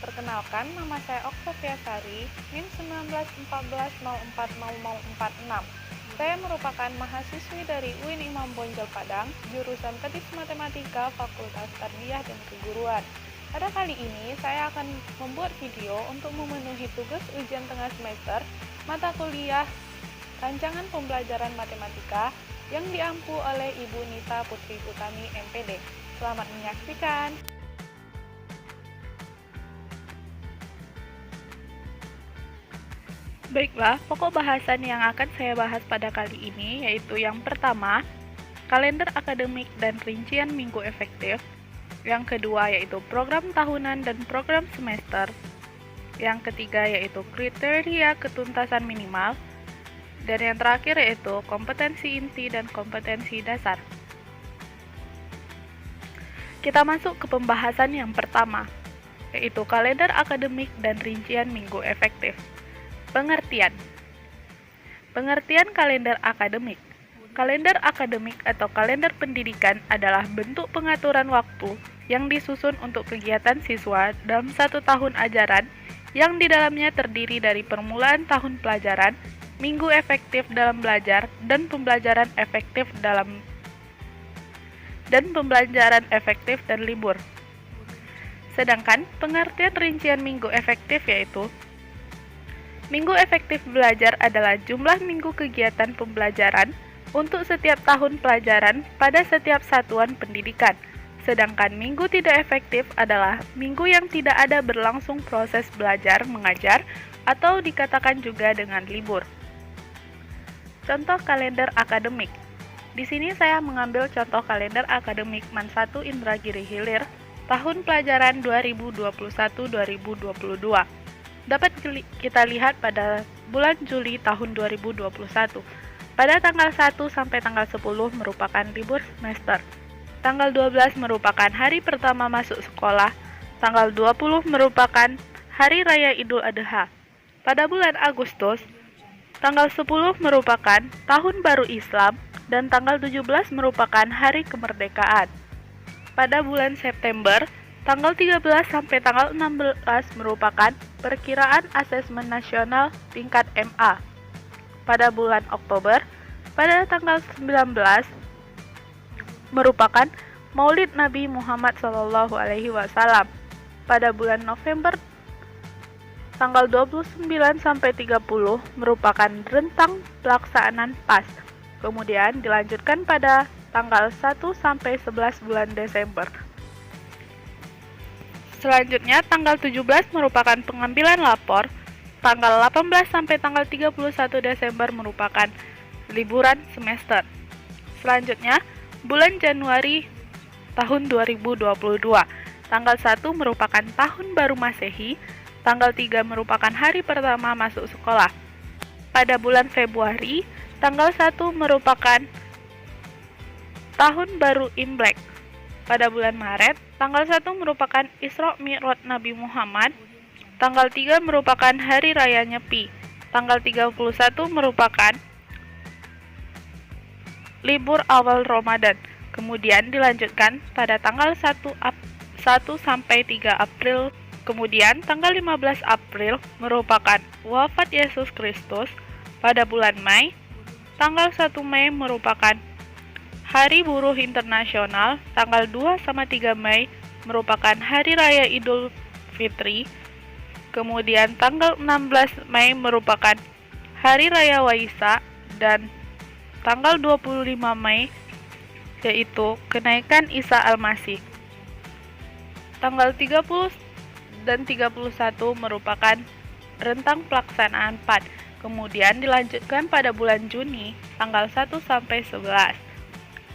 Perkenalkan, nama saya Oktavia Sari, NIM 1914040046. Saya merupakan mahasiswi dari UIN Imam Bonjol Padang, jurusan Teknik Matematika, Fakultas Tarbiyah dan Keguruan. Pada kali ini, saya akan membuat video untuk memenuhi tugas ujian tengah semester mata kuliah Rancangan Pembelajaran Matematika yang diampu oleh Ibu Nita Putri Utami, MPD. Selamat menyaksikan. Baiklah, pokok bahasan yang akan saya bahas pada kali ini yaitu yang pertama, kalender akademik dan rincian minggu efektif. Yang kedua yaitu program tahunan dan program semester. Yang ketiga yaitu kriteria ketuntasan minimal. Dan yang terakhir yaitu kompetensi inti dan kompetensi dasar. Kita masuk ke pembahasan yang pertama, yaitu kalender akademik dan rincian minggu efektif. Pengertian kalender akademik. Kalender akademik atau kalender pendidikan adalah bentuk pengaturan waktu yang disusun untuk kegiatan siswa dalam satu tahun ajaran yang di dalamnya terdiri dari permulaan tahun pelajaran, minggu efektif dalam belajar, dan pembelajaran efektif dan libur. Sedangkan pengertian rincian minggu efektif yaitu minggu efektif belajar adalah jumlah minggu kegiatan pembelajaran untuk setiap tahun pelajaran pada setiap satuan pendidikan. Sedangkan minggu tidak efektif adalah minggu yang tidak ada berlangsung proses belajar mengajar atau dikatakan juga dengan libur. Contoh kalender akademik. Di sini saya mengambil contoh kalender akademik MAN 1 Indragiri Hilir tahun pelajaran 2021-2022. Dapat kita lihat pada bulan Juli tahun 2021. Pada tanggal 1 sampai tanggal 10 merupakan libur semester. Tanggal 12 merupakan hari pertama masuk sekolah. Tanggal 20 merupakan Hari Raya Idul Adha. Pada bulan Agustus, tanggal 10 merupakan Tahun Baru Islam dan tanggal 17 merupakan Hari Kemerdekaan. Pada bulan September, tanggal 13 sampai tanggal 16 merupakan Perkiraan Asesmen Nasional tingkat MA. Pada bulan Oktober, pada tanggal 19 merupakan Maulid Nabi Muhammad SAW. Pada bulan November, tanggal 29 sampai 30 merupakan rentang pelaksanaan PAS. Kemudian dilanjutkan pada tanggal 1 sampai 11 bulan Desember. Selanjutnya, tanggal 17 merupakan pengambilan lapor, tanggal 18 sampai tanggal 31 Desember merupakan liburan semester. Selanjutnya, bulan Januari tahun 2022. Tanggal 1 merupakan Tahun Baru Masehi, tanggal 3 merupakan hari pertama masuk sekolah. Pada bulan Februari, tanggal 1 merupakan Tahun Baru Imlek. Pada bulan Maret, tanggal 1 merupakan Isra Mi'raj Nabi Muhammad. Tanggal 3 merupakan Hari Raya Nyepi. Tanggal 31 merupakan libur awal Ramadan. Kemudian dilanjutkan pada tanggal 1 sampai 3 April. Kemudian tanggal 15 April merupakan wafat Yesus Kristus. Pada bulan Mei, tanggal 1 Mei merupakan Hari Buruh Internasional. Tanggal 2 sama 3 Mei merupakan Hari Raya Idul Fitri. Kemudian tanggal 16 Mei merupakan Hari Raya Waisak dan tanggal 25 Mei yaitu kenaikan Isa Al-Masih. Tanggal 30 dan 31 merupakan rentang pelaksanaan PAD. Kemudian dilanjutkan pada bulan Juni tanggal 1 sampai 11.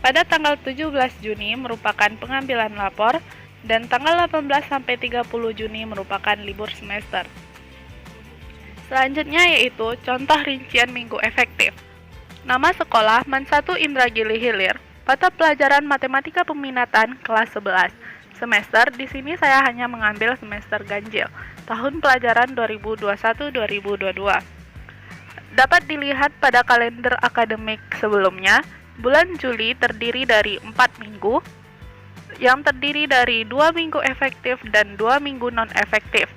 Pada tanggal 17 Juni merupakan pengambilan lapor dan tanggal 18 sampai 30 Juni merupakan libur semester. Selanjutnya yaitu contoh rincian minggu efektif. Nama sekolah MAN 1 Indragiri Hilir, mata pelajaran Matematika Peminatan kelas 11. Semester di sini saya hanya mengambil semester ganjil, tahun pelajaran 2021-2022. Dapat dilihat pada kalender akademik sebelumnya, bulan Juli terdiri dari 4 minggu, yang terdiri dari 2 minggu efektif dan 2 minggu non-efektif.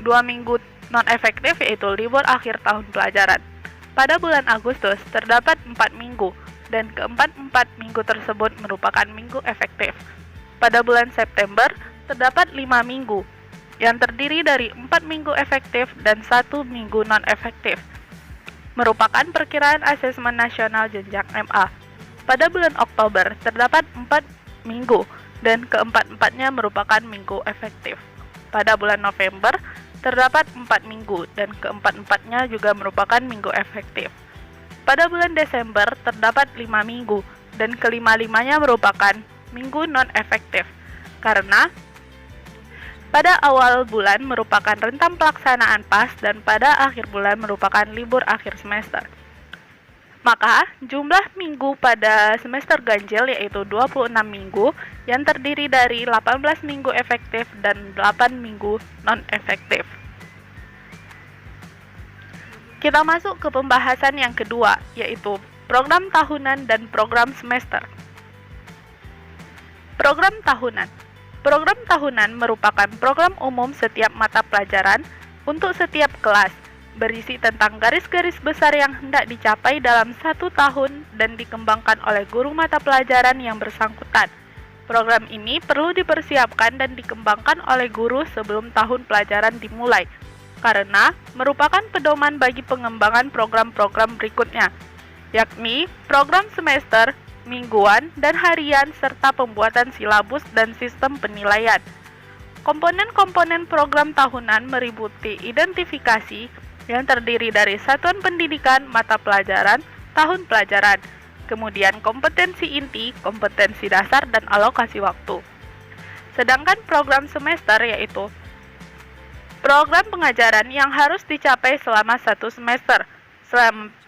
2 minggu non-efektif yaitu libur akhir tahun pelajaran. Pada bulan Agustus terdapat 4 minggu, dan keempat-empat minggu tersebut merupakan minggu efektif. Pada bulan September terdapat 5 minggu, yang terdiri dari 4 minggu efektif dan 1 minggu non-efektif, merupakan perkiraan asesmen nasional jenjang MA. Pada bulan Oktober terdapat 4 minggu, dan keempat-empatnya merupakan minggu efektif. Pada bulan November terdapat 4 minggu, dan keempat-empatnya juga merupakan minggu efektif. Pada bulan Desember terdapat 5 minggu, dan kelima-limanya merupakan minggu non-efektif, karena pada awal bulan merupakan rentang pelaksanaan PAS dan pada akhir bulan merupakan libur akhir semester. Maka, jumlah minggu pada semester ganjil yaitu 26 minggu yang terdiri dari 18 minggu efektif dan 8 minggu non-efektif. Kita masuk ke pembahasan yang kedua, yaitu program tahunan dan program semester. Program tahunan. Program tahunan merupakan program umum setiap mata pelajaran untuk setiap kelas, berisi tentang garis-garis besar yang hendak dicapai dalam 1 tahun dan dikembangkan oleh guru mata pelajaran yang bersangkutan. Program ini perlu dipersiapkan dan dikembangkan oleh guru sebelum tahun pelajaran dimulai, karena merupakan pedoman bagi pengembangan program-program berikutnya, yakni program semester, mingguan, dan harian, serta pembuatan silabus dan sistem penilaian. Komponen-komponen program tahunan meliputi identifikasi yang terdiri dari satuan pendidikan, mata pelajaran, tahun pelajaran, kemudian kompetensi inti, kompetensi dasar, dan alokasi waktu. Sedangkan program semester yaitu program pengajaran yang harus dicapai selama 1 semester.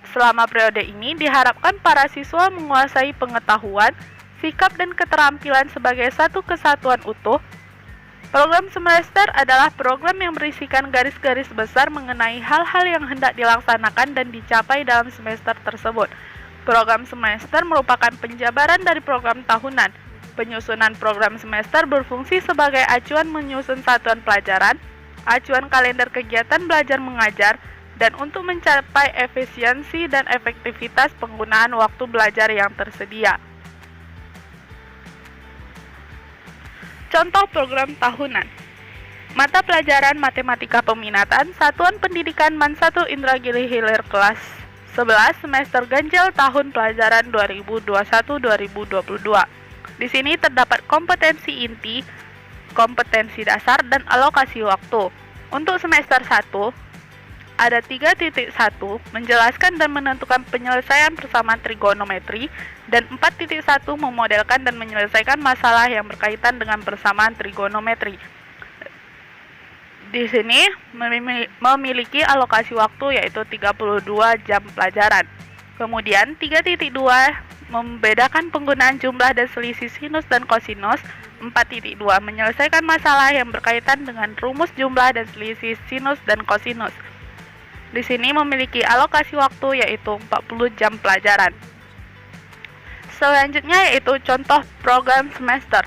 Selama periode ini diharapkan para siswa menguasai pengetahuan, sikap, dan keterampilan sebagai satu kesatuan utuh. Program semester adalah program yang berisikan garis-garis besar mengenai hal-hal yang hendak dilaksanakan dan dicapai dalam semester tersebut. Program semester merupakan penjabaran dari program tahunan. Penyusunan program semester berfungsi sebagai acuan menyusun satuan pelajaran, acuan kalender kegiatan belajar mengajar, dan untuk mencapai efisiensi dan efektivitas penggunaan waktu belajar yang tersedia. Contoh program tahunan. Mata pelajaran Matematika Peminatan, Satuan Pendidikan MAN 1 Indragiri Hilir kelas 11 semester ganjil tahun pelajaran 2021-2022. Di sini terdapat kompetensi inti, kompetensi dasar, dan alokasi waktu. Untuk semester 1 ada 3.1 menjelaskan dan menentukan penyelesaian persamaan trigonometri, dan 4.1 memodelkan dan menyelesaikan masalah yang berkaitan dengan persamaan trigonometri. Di sini memiliki alokasi waktu yaitu 32 jam pelajaran. Kemudian 3.2 membedakan penggunaan jumlah dan selisih sinus dan kosinus. 4.2 menyelesaikan masalah yang berkaitan dengan rumus jumlah dan selisih sinus dan kosinus. Di sini memiliki alokasi waktu yaitu 40 jam pelajaran. Selanjutnya yaitu contoh program semester.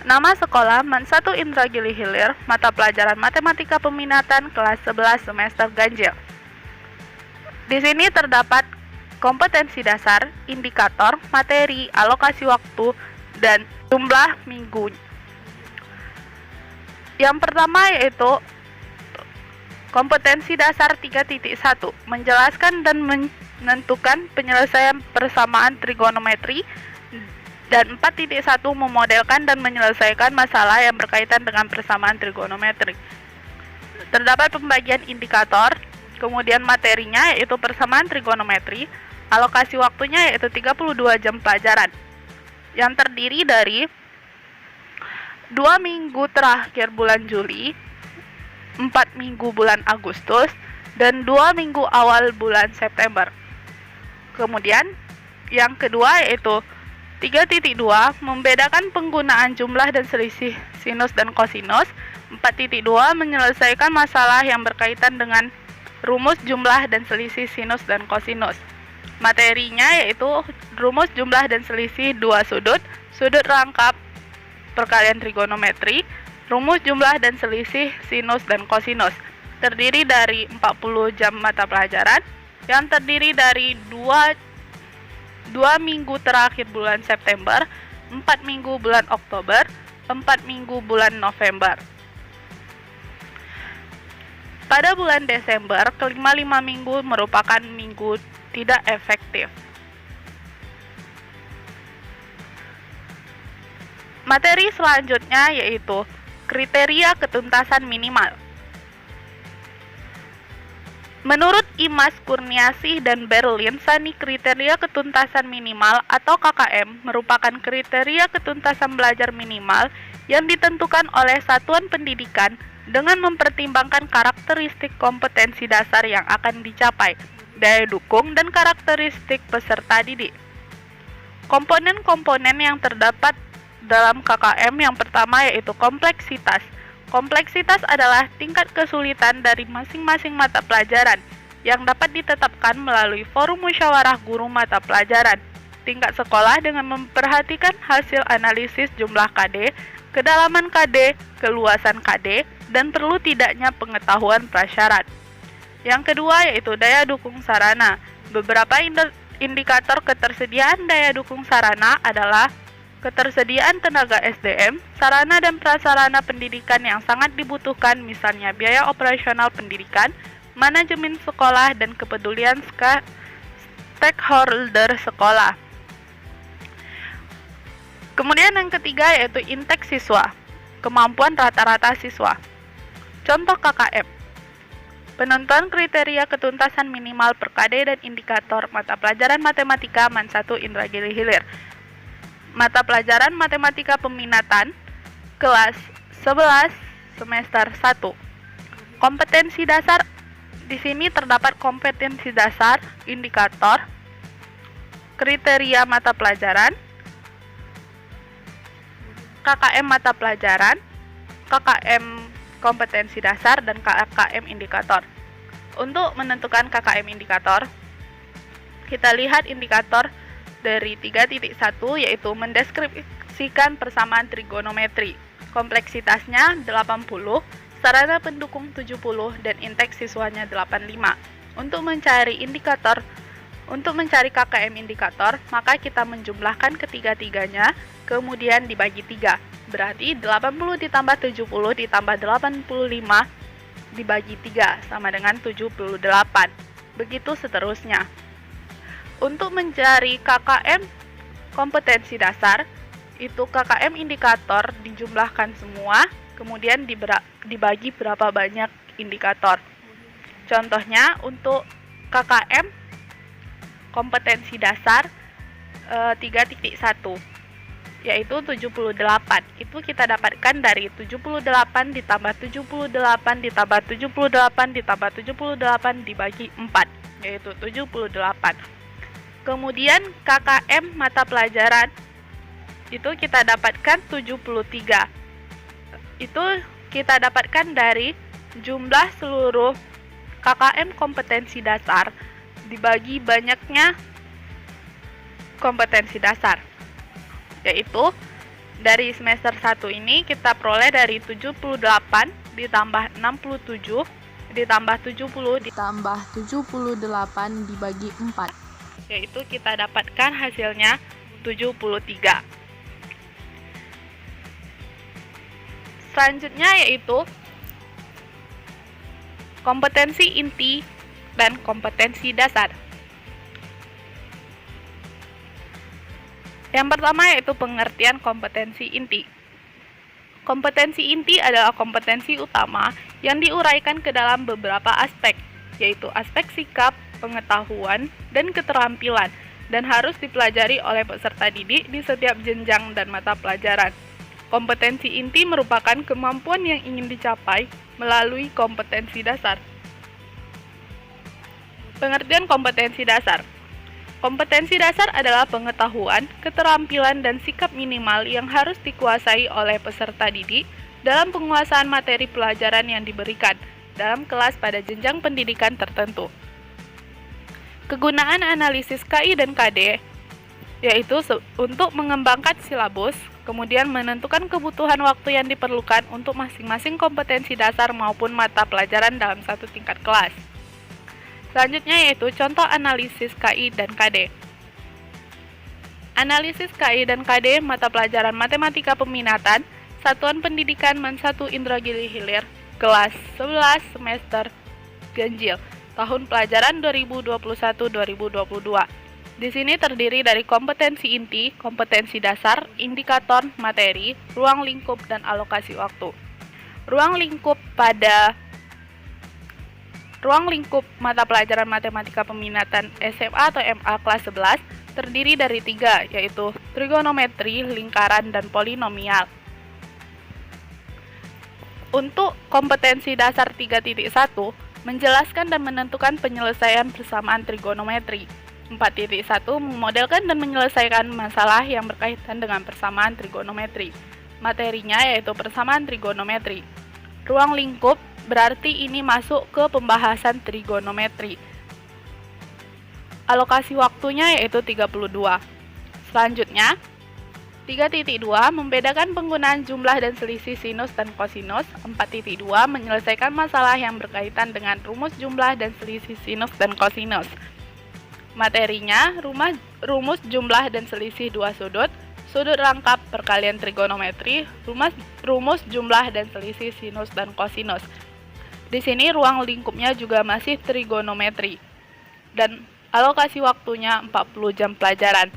Nama sekolah MAN 1 Indragiri Hilir, mata pelajaran Matematika Peminatan kelas 11 semester ganjil. Di sini terdapat kompetensi dasar, indikator, materi, alokasi waktu, dan jumlah minggu. Yang pertama yaitu kompetensi dasar 3.1, menjelaskan dan menentukan penyelesaian persamaan trigonometri, dan 4.1 memodelkan dan menyelesaikan masalah yang berkaitan dengan persamaan trigonometri. Terdapat pembagian indikator, kemudian materinya yaitu persamaan trigonometri, alokasi waktunya yaitu 32 jam pelajaran, yang terdiri dari 2 minggu terakhir bulan Juli, 4 minggu bulan Agustus, dan 2 minggu awal bulan September. Kemudian, yang kedua yaitu 3.2 membedakan penggunaan jumlah dan selisih sinus dan kosinus. 4.2 menyelesaikan masalah yang berkaitan dengan rumus jumlah dan selisih sinus dan kosinus. Materinya yaitu rumus jumlah dan selisih dua sudut, sudut rangkap, perkalian trigonometri, rumus jumlah dan selisih sinus dan kosinus. Terdiri dari 40 jam mata pelajaran yang terdiri dari 2 minggu terakhir bulan September, 4 minggu bulan Oktober, 4 minggu bulan November. Pada bulan Desember, kelima 5 minggu merupakan minggu tidak efektif. Materi selanjutnya yaitu kriteria ketuntasan minimal. Menurut Imas Kurniasih dan Berlin Sani, kriteria ketuntasan minimal atau KKM merupakan kriteria ketuntasan belajar minimal yang ditentukan oleh satuan pendidikan dengan mempertimbangkan karakteristik kompetensi dasar yang akan dicapai, daya dukung, dan karakteristik peserta didik. Komponen-komponen yang terdapat dalam KKM yang pertama yaitu kompleksitas. Kompleksitas adalah tingkat kesulitan dari masing-masing mata pelajaran yang dapat ditetapkan melalui forum musyawarah guru mata pelajaran tingkat sekolah dengan memperhatikan hasil analisis jumlah KD, kedalaman KD, keluasan KD, dan perlu tidaknya pengetahuan prasyarat. Yang kedua yaitu daya dukung sarana. Beberapa indikator ketersediaan daya dukung sarana adalah ketersediaan tenaga SDM, sarana dan prasarana pendidikan yang sangat dibutuhkan, misalnya biaya operasional pendidikan, manajemen sekolah, dan kepedulian stakeholder sekolah. Kemudian yang ketiga yaitu indeks siswa, kemampuan rata-rata siswa. Contoh KKM. Penentuan kriteria ketuntasan minimal per KD dan indikator mata pelajaran matematika MAN 1 Indragiri Hilir. Mata pelajaran matematika peminatan kelas 11 semester 1. Kompetensi dasar, di sini terdapat kompetensi dasar, indikator, kriteria mata pelajaran, KKM mata pelajaran, KKM kompetensi dasar, dan KKM indikator. Untuk menentukan KKM indikator, kita lihat indikator dari 3.1 yaitu mendeskripsikan persamaan trigonometri. Kompleksitasnya 80, sarana pendukung 70, dan indeks siswanya 85. Untuk mencari KKM indikator, maka kita menjumlahkan ketiga-tiganya, kemudian dibagi 3. Berarti 80 ditambah 70 ditambah 85 dibagi 3 sama dengan 78. Begitu seterusnya. Untuk mencari KKM kompetensi dasar, itu KKM indikator dijumlahkan semua, kemudian dibagi berapa banyak indikator. Contohnya untuk KKM kompetensi dasar 3.1 yaitu 78. Itu kita dapatkan dari 78 ditambah 78 ditambah 78 ditambah 78 dibagi 4, yaitu 78. Kemudian KKM mata pelajaran itu kita dapatkan 73. Itu kita dapatkan dari jumlah seluruh KKM kompetensi dasar dibagi banyaknya kompetensi dasar. Yaitu dari semester 1 ini kita peroleh dari 78 ditambah 67 ditambah 70 ditambah 78 dibagi 4. Yaitu kita dapatkan hasilnya 73. Selanjutnya yaitu kompetensi inti dan kompetensi dasar. Yang pertama yaitu pengertian kompetensi inti. Kompetensi inti adalah kompetensi utama yang diuraikan ke dalam beberapa aspek, yaitu aspek sikap, pengetahuan, dan keterampilan, dan harus dipelajari oleh peserta didik di setiap jenjang dan mata pelajaran. Kompetensi inti merupakan kemampuan yang ingin dicapai melalui kompetensi dasar. Pengertian kompetensi dasar. Kompetensi dasar adalah pengetahuan, keterampilan, dan sikap minimal yang harus dikuasai oleh peserta didik dalam penguasaan materi pelajaran yang diberikan dalam kelas pada jenjang pendidikan tertentu. Kegunaan analisis KI dan KD yaitu untuk mengembangkan silabus, Kemudian menentukan kebutuhan waktu yang diperlukan untuk masing-masing kompetensi dasar maupun mata pelajaran dalam satu tingkat kelas. Selanjutnya yaitu contoh analisis KI dan KD. Analisis KI dan KD mata pelajaran matematika peminatan, Satuan Pendidikan Man 1 Indragiri Hilir, kelas 11 semester ganjil, tahun pelajaran 2021-2022. Di sini terdiri dari kompetensi inti, kompetensi dasar, indikator, materi, ruang lingkup, dan alokasi waktu. Ruang lingkup mata pelajaran matematika peminatan SMA atau MA kelas 11 terdiri dari 3, yaitu trigonometri, lingkaran, dan polinomial. Untuk kompetensi dasar 3.1, menjelaskan dan menentukan penyelesaian persamaan trigonometri. 4.1 memodelkan dan menyelesaikan masalah yang berkaitan dengan persamaan trigonometri. Materinya yaitu persamaan trigonometri. Ruang lingkup berarti ini masuk ke pembahasan trigonometri. Alokasi waktunya yaitu 32. Selanjutnya, 3.2 membedakan penggunaan jumlah dan selisih sinus dan kosinus. 4.2 menyelesaikan masalah yang berkaitan dengan rumus jumlah dan selisih sinus dan kosinus. Materinya, rumus jumlah dan selisih dua sudut, sudut rangkap perkalian trigonometri, rumus jumlah dan selisih sinus dan kosinus. Di sini ruang lingkupnya juga masih trigonometri. Dan alokasi waktunya 40 jam pelajaran.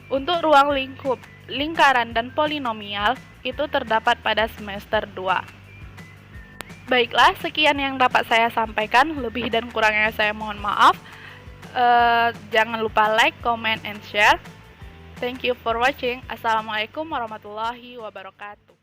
Untuk ruang lingkup, lingkaran, dan polinomial itu terdapat pada semester 2. Baiklah, sekian yang dapat saya sampaikan. Lebih dan kurangnya saya mohon maaf. Jangan lupa like, comment, and share. Thank you for watching. Assalamualaikum warahmatullahi wabarakatuh.